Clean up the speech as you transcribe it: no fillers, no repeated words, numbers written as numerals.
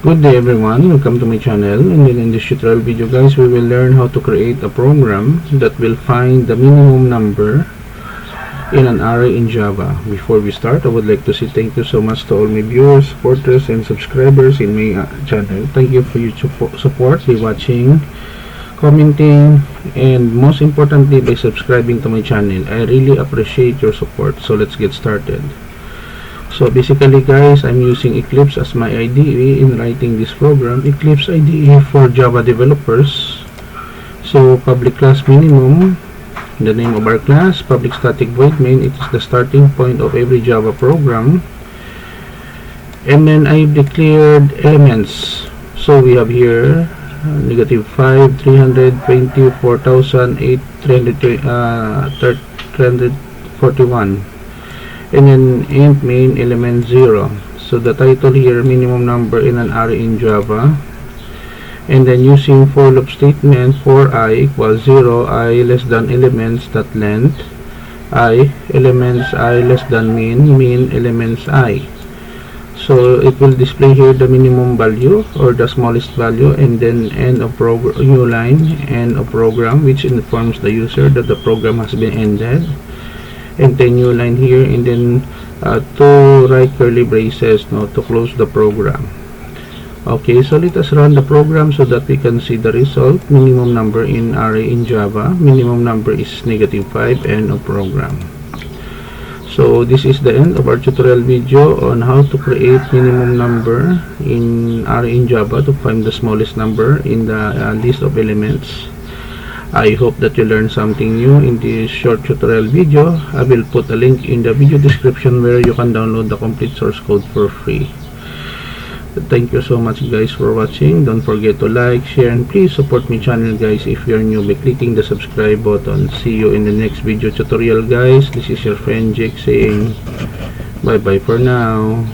Good day everyone, welcome to my channel, and then in this tutorial video guys we will learn how to create a program that will find the minimum number in an array in Java. Before we start, I would like to say thank you so much to all my viewers, supporters, and subscribers in my channel. Thank you for your support by watching, commenting, and most importantly by subscribing to my channel. I really appreciate your support. So let's get started. So basically guys, I'm using Eclipse as my IDE in writing this program. Eclipse IDE for Java developers. So public class minimum, the name of our class, public static void main, it is the starting point of every Java program. And then I've declared elements. So we have here negative 5, 320, 4,008, 341. And then int main element 0. So the title here, minimum number in an array in Java. And then using for loop statement, for I equals 0, I less than elements dot length, I elements I less than mean elements I. So it will display here the minimum value or the smallest value, and then end of new line, end of program, which informs the user that the program has been ended. And then new line here, and then to write curly braces to close the program. Okay, so let us run the program so that we can see the result. Minimum number in array in Java, minimum number is negative 5, end of program. So this is the end of our tutorial video on how to create minimum number in array in Java to find the smallest number in the list of elements. I hope that you learned something new in this short tutorial video. I will put a link in the video description where you can download the complete source code for free. Thank you so much guys for watching. Don't forget to like, share, and please support my channel guys if you're new by clicking the subscribe button. See you in the next video tutorial guys. This is your friend Jake saying bye bye for now.